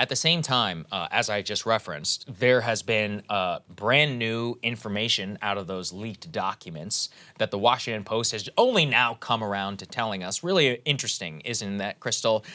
At the same time, as I just referenced, there has been brand new information out of those leaked documents that the Washington Post has only now come around to telling us. Really interesting, isn't that, Krystal?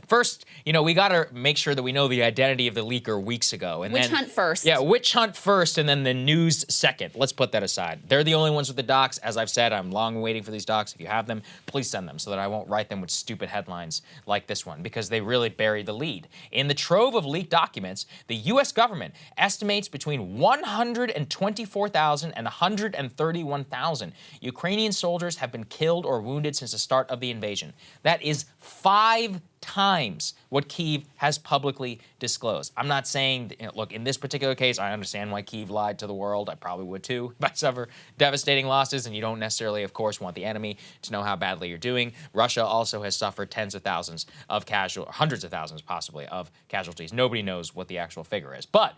First, we got to make sure that we know the identity of the leaker weeks ago. And witch hunt first. Yeah, witch hunt first, and then the news second. Let's put that aside. They're the only ones with the docs. As I've said, I'm long waiting for these docs. If you have them, please send them so that I won't write them with stupid headlines like this one, because they really bury the lead. In the trove of leaked documents, the U.S. government estimates between 124,000 and 131,000 Ukrainian soldiers have been killed or wounded since the start of the invasion. That is 5 times what Kyiv has publicly disclosed. I'm not saying, look, in this particular case, I understand why Kyiv lied to the world. I probably would too, if I suffer devastating losses, and you don't necessarily, of course, want the enemy to know how badly you're doing. Russia also has suffered tens of thousands of hundreds of thousands, possibly, of casualties. Nobody knows what the actual figure is. But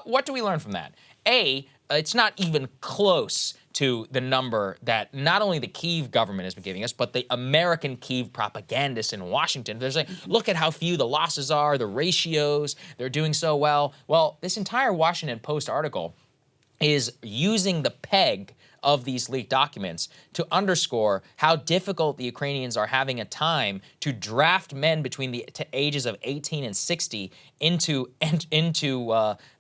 what do we learn from that? It's not even close to the number that not only the Kyiv government has been giving us, but the American Kyiv propagandists in Washington. They're saying, look at how few the losses are, the ratios, they're doing so well. Well, this entire Washington Post article is using the peg of these leaked documents to underscore how difficult the Ukrainians are having a time to draft men between the ages of 18 and 60 into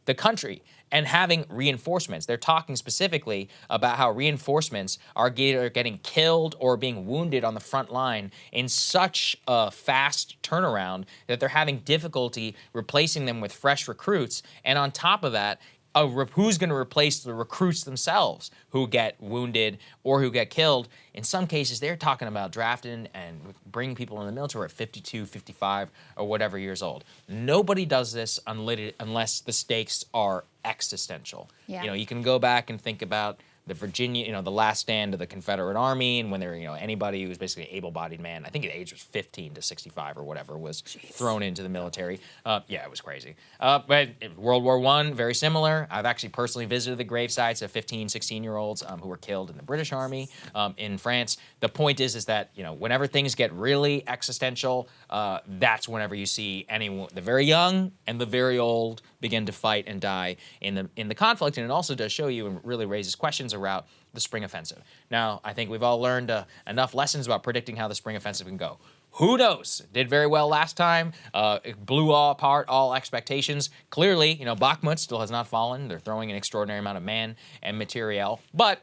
the country and having reinforcements. They're talking specifically about how reinforcements are getting killed or being wounded on the front line in such a fast turnaround that they're having difficulty replacing them with fresh recruits. And on top of that, who's going to replace the recruits themselves who get wounded or who get killed? In some cases, they're talking about drafting and bringing people in the military at 52, 55, or whatever years old. Nobody does this unless the stakes are existential. Yeah. You can go back and think about the Virginia, the last stand of the Confederate Army, and when there, anybody who was basically an able-bodied man, I think the age was 15 to 65 or whatever, was thrown into the military. Yeah, it was crazy. But World War I, very similar. I've actually personally visited the grave sites of 15, 16-year-olds who were killed in the British Army in France. The point is that, whenever things get really existential, that's whenever you see anyone, the very young and the very old, begin to fight and die in the conflict. And it also does show you and really raises questions around the spring offensive. Now, I think we've all learned enough lessons about predicting how the spring offensive can go. Who knows? It did very well last time. It blew apart all expectations. Clearly, Bakhmut still has not fallen. They're throwing an extraordinary amount of man and materiel, but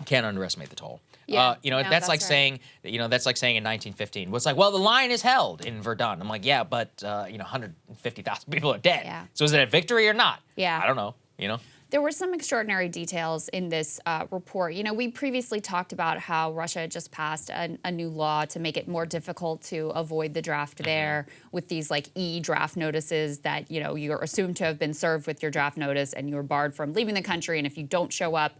can't underestimate the toll. Yeah, that's like saying, that's like saying in 1915, well, it's like, well, the line is held in Verdun. I'm like, yeah, but 150,000 people are dead. Yeah. So is it a victory or not? Yeah. I don't know. There were some extraordinary details in this report. We previously talked about how Russia had just passed a new law to make it more difficult to avoid the draft there with these e-draft notices that, you're assumed to have been served with your draft notice and you're barred from leaving the country. And if you don't show up,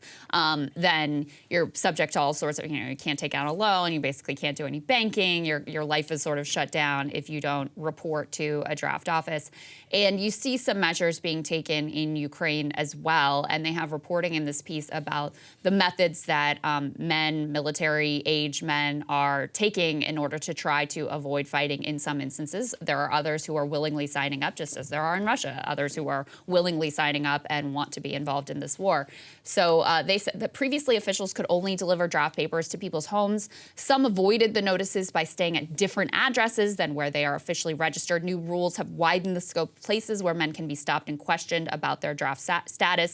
then you're subject to all sorts of, you can't take out a loan, you basically can't do any banking, your life is sort of shut down if you don't report to a draft office. And you see some measures being taken in Ukraine as well. And they have reporting in this piece about the methods that military-age men are taking in order to try to avoid fighting in some instances. There are others who are willingly signing up, just as there are in Russia, others who are willingly signing up and want to be involved in this war. So they said that previously officials could only deliver draft papers to people's homes. Some avoided the notices by staying at different addresses than where they are officially registered. New rules have widened the scope of places where men can be stopped and questioned about their draft status.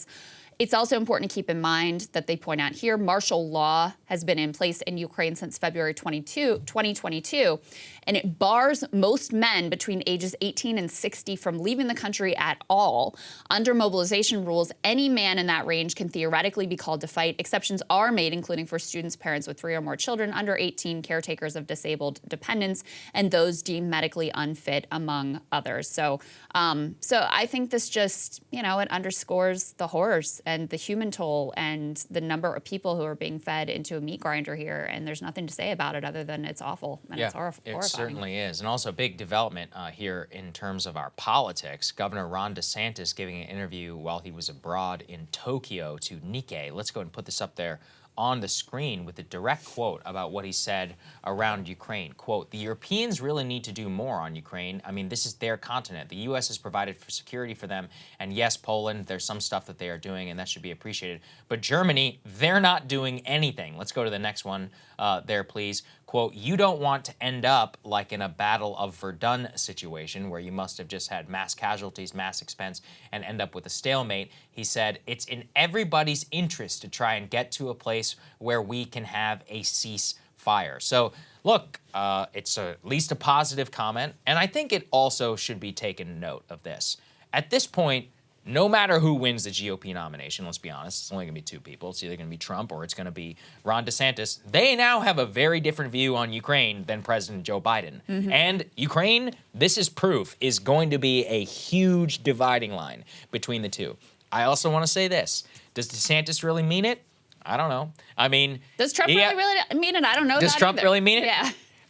It's also important to keep in mind that they point out here, martial law has been in place in Ukraine since February 2022, and it bars most men between ages 18 and 60 from leaving the country at all. Under mobilization rules, any man in that range can theoretically be called to fight. Exceptions are made, including for students, parents with 3 or more children under 18, caretakers of disabled dependents, and those deemed medically unfit, among others. So I think this just, it underscores the horrors and the human toll and the number of people who are being fed into a meat grinder here, and there's nothing to say about it other than it's awful and it's horrifying. It certainly is. And also a big development here in terms of our politics. Governor Ron DeSantis giving an interview while he was abroad in Tokyo to Nikkei. Let's go and put this up there on the screen with a direct quote about what he said around Ukraine. Quote, "The Europeans really need to do more on Ukraine. I mean, this is their continent. The U.S. has provided for security for them. And yes, Poland, there's some stuff that they are doing, and that should be appreciated. But Germany, they're not doing anything." Let's go to the next one there, please. Quote, "You don't want to end up like in a Battle of Verdun situation where you must have just had mass casualties, mass expense, and end up with a stalemate." He said, "It's in everybody's interest to try and get to a place where we can have a ceasefire." So look, it's at least a positive comment, and I think it also should be taken note of this. At this point, no matter who wins the GOP nomination, let's be honest, it's only going to be two people. It's either going to be Trump or it's going to be Ron DeSantis. They now have a very different view on Ukraine than President Joe Biden. And Ukraine, this is proof, is going to be a huge dividing line between the two. I also want to say this. Does DeSantis really mean it? I don't know. I mean... Does Trump really mean it? I don't know. Does Trump really mean it? Yeah.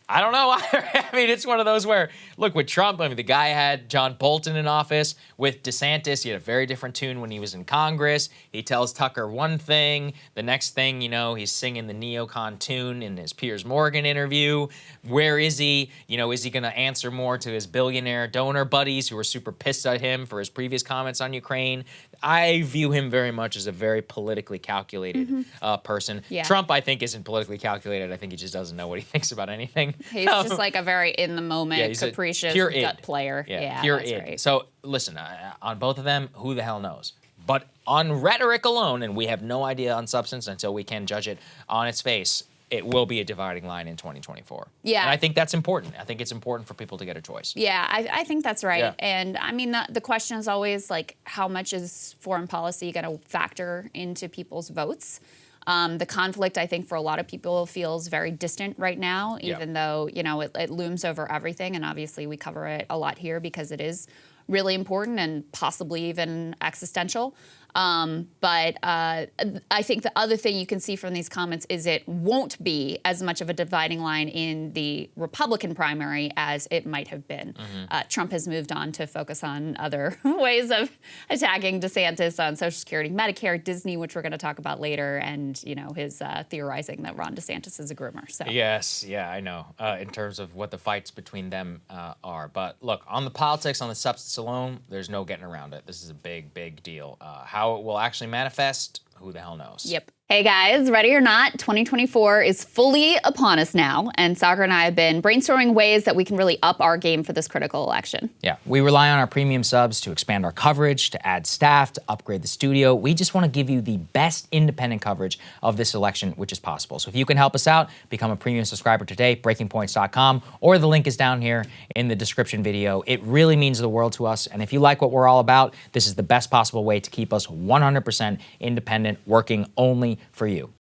I don't know either. I mean, it's one of those where, look, with Trump, I mean, the guy had John Bolton in office. With DeSantis, he had a very different tune when he was in Congress. He tells Tucker one thing. The next thing, you know, he's singing the neocon tune in his Piers Morgan interview. Where is he? You know, is he going to answer more to his billionaire donor buddies who were super pissed at him for his previous comments on Ukraine? I view him very much as a very politically calculated person. Yeah. Trump, I think, isn't politically calculated. I think he just doesn't know what he thinks about anything. He's just like a very in-the-moment, capricious gut player. Yeah, pure that's id. right. So listen, on both of them, who the hell knows? But on rhetoric alone, and we have no idea on substance until we can judge it on its face, it will be a dividing line in 2024. Yeah. And I think that's important. I think it's important for people to get a choice. Yeah, I think that's right. Yeah. And I mean, the question is always like, how much is foreign policy going to factor into people's votes? The conflict, I think, for a lot of people feels very distant right now, even though, you know, it looms over everything. And obviously we cover it a lot here because it is really important and possibly even existential. But I think the other thing you can see from these comments is it won't be as much of a dividing line in the Republican primary as it might have been. Trump has moved on to focus on other ways of attacking DeSantis on Social Security, Medicare, Disney, which we're going to talk about later, and, you know, his theorizing that Ron DeSantis is a groomer. So. Yes, yeah, I know, in terms of what the fights between them are. But look, on the politics, on the substance alone, there's no getting around it. This is a big, big deal. How it will actually manifest, who the hell knows? Yep. Hey guys, ready or not, 2024 is fully upon us now, and Saagar and I have been brainstorming ways that we can really up our game for this critical election. Yeah, we rely on our premium subs to expand our coverage, to add staff, to upgrade the studio. We just want to give you the best independent coverage of this election, which is possible. So if you can help us out, become a premium subscriber today, breakingpoints.com, or the link is down here in the description video. It really means the world to us, and if you like what we're all about, this is the best possible way to keep us 100% independent, working only for you.